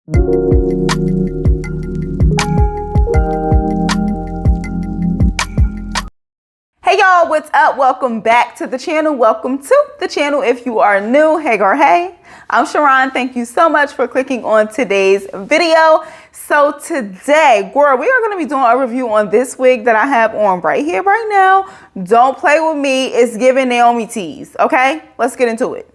Hey y'all, what's up? Welcome back to the channel. Welcome to the channel if you are new. Hey girl, hey. I'm Sharron. Thank you so much for clicking on today's video. So today, girl, we are going to be doing a review on this wig that I have on right here, right now. Don't play with me. It's giving Naomi tease, okay? Let's get into it.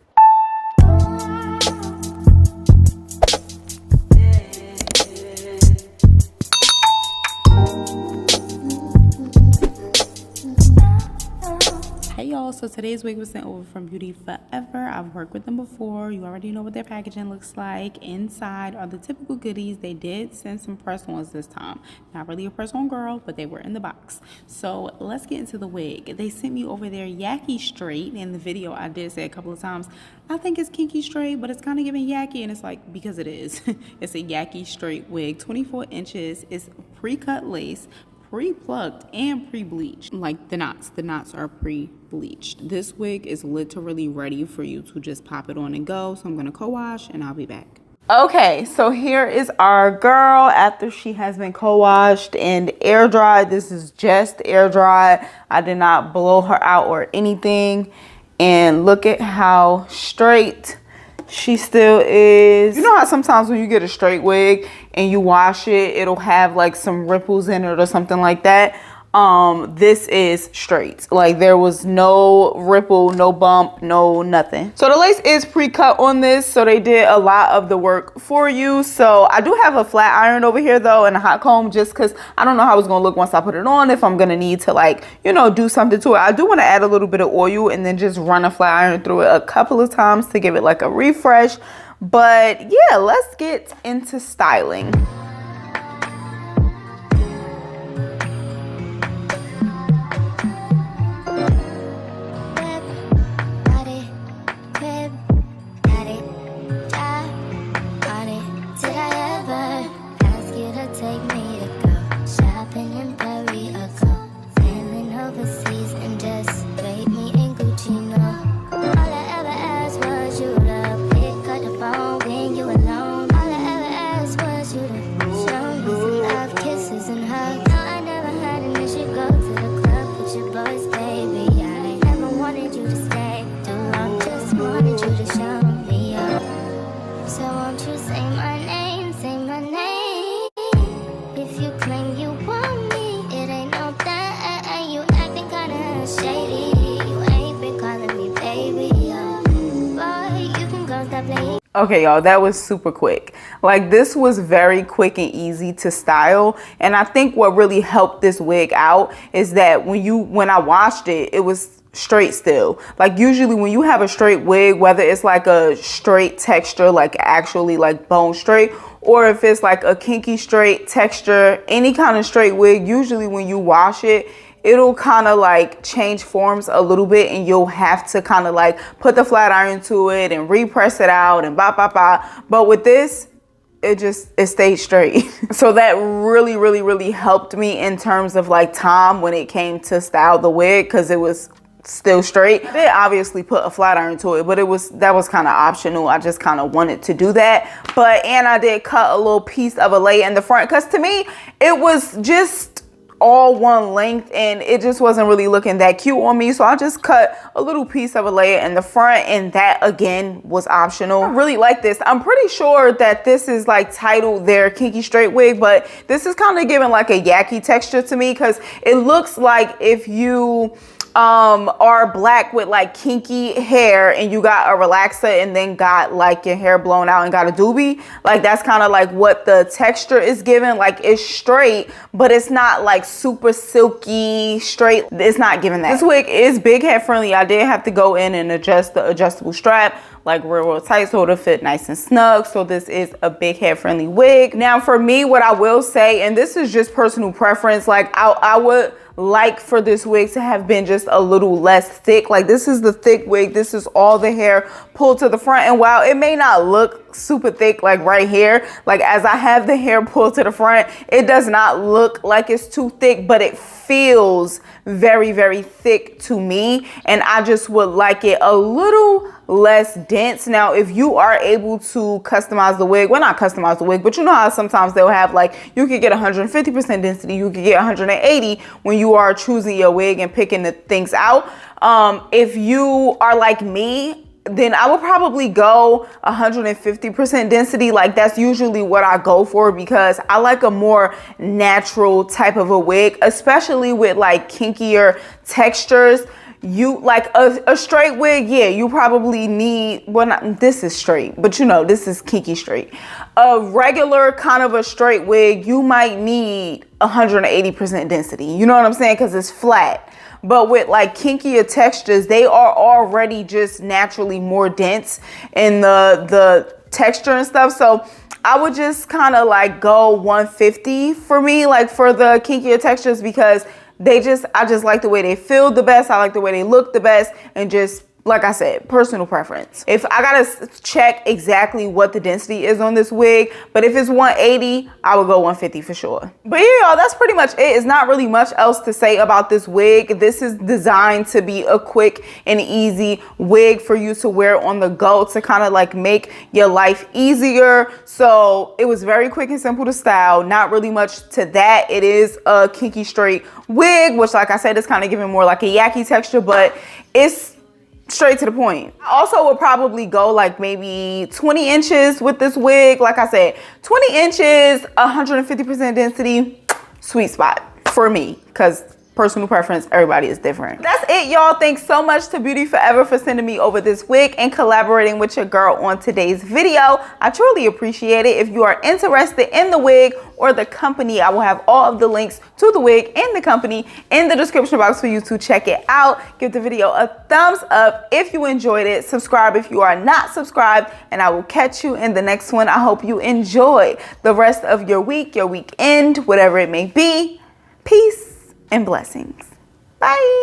Hey y'all, so today's wig was sent over from Beauty Forever. I've worked with them before. You already know what their packaging looks like. Inside are the typical goodies. They did send some press-ons this time. Not really a press-on girl, but they were in the box. So let's get into the wig. They sent me over their Yaki straight. In the video, I did say a couple of times, I think it's kinky straight, but it's kind of giving Yaki, and it's like, because it is. It's a Yaki straight wig, 24 inches. It's pre-cut lace, pre-plucked and pre-bleached. Like the knots are pre-bleached. This wig is literally ready for you to just pop it on and go. So I'm gonna co-wash and I'll be back. Okay, so here is our girl after she has been co-washed and air dried. This is just air dried. I did not blow her out or anything. And look at how straight she still is. You know how sometimes when you get a straight wig and you wash it, it'll have like some ripples in it or something like that. This is straight. Like there was no ripple, no bump, no nothing. So the lace is pre-cut on this, so they did a lot of the work for you. So I do have a flat iron over here though and a hot comb, just because I don't know how it's gonna look once I put it on, if I'm gonna need to, like, you know, do something to it. I do want to add a little bit of oil and then just run a flat iron through it a couple of times to give it like a refresh. But yeah, let's get into styling. Okay, y'all, that was super quick. Like, this was very quick and easy to style. And I think what really helped this wig out is that when I washed it, it was straight still. Like, usually when you have a straight wig, whether it's like a straight texture, like actually like bone straight, or if it's like a kinky straight texture, any kind of straight wig, usually when you wash it, it'll kind of like change forms a little bit and you'll have to kind of like put the flat iron to it and repress it out and blah, blah, blah. But with this, it stayed straight. So that really helped me in terms of like time when it came to style the wig, because it was still straight. I did obviously put a flat iron to it, but that was kind of optional. I just kind of wanted to do that. And I did cut a little piece of a lay in the front, because to me, it was just all one length and it just wasn't really looking that cute on me. So I just cut a little piece of a layer in the front, and that again was optional. I really like this. I'm pretty sure that this is like titled their kinky straight wig, but this is kind of giving like a Yaki texture to me, because it looks like if you are black with like kinky hair and you got a relaxer and then got like your hair blown out and got a doobie, like that's kind of like what the texture is giving. Like it's straight, but it's not like super silky straight. It's not giving that. This wig is big head friendly. I did have to go in and adjust the adjustable strap like real tight so it'll fit nice and snug. So this is a big head friendly wig. Now for me, what I will say, and this is just personal preference, like I would like for this wig to have been just a little less thick. Like this is the thick wig. This is all the hair pulled to the front, and while it may not look super thick like right here, like as I have the hair pulled to the front, it does not look like it's too thick, but it feels very, very thick to me, and I just would like it a little less dense. Now, if you are able to customize the wig, well, not customize the wig, but you know how sometimes they'll have like, you could get 150% density, you could get 180 when you are choosing your wig and picking the things out. If you are like me, then I would probably go 150% density. Like that's usually what I go for because I like a more natural type of a wig, especially with like kinkier textures. You like a straight wig, yeah, you probably need, well, not, this is straight, but you know, this is kinky straight. A regular kind of a straight wig, you might need 180% density. You know what I'm saying? Because it's flat. But with like kinkier textures, they are already just naturally more dense in the texture and stuff. So I would just kind of like go 150 for me, like for the kinkier textures, because I just like the way they feel the best. I like the way they look the best, and just, like I said, personal preference. If I gotta check exactly what the density is on this wig, but if it's 180, I would go 150 for sure. But yeah, y'all, that's pretty much it. It's not really much else to say about this wig. This is designed to be a quick and easy wig for you to wear on the go to kind of like make your life easier. So it was very quick and simple to style. Not really much to that. It is a kinky straight wig, which, like I said, is kind of giving more like a yaki texture, but it's straight to the point. I also would probably go like maybe 20 inches with this wig. Like I said, 20 inches, 150% density, sweet spot for me, because personal preference, everybody is different. That's it, y'all. Thanks so much to Beauty Forever for sending me over this wig and collaborating with your girl on today's video. I truly appreciate it. If you are interested in the wig or the company, I will have all of the links to the wig and the company in the description box for you to check it out. Give the video a thumbs up if you enjoyed it. Subscribe if you are not subscribed, and I will catch you in the next one. I hope you enjoy the rest of your week, your weekend, whatever it may be. Peace and blessings. Bye.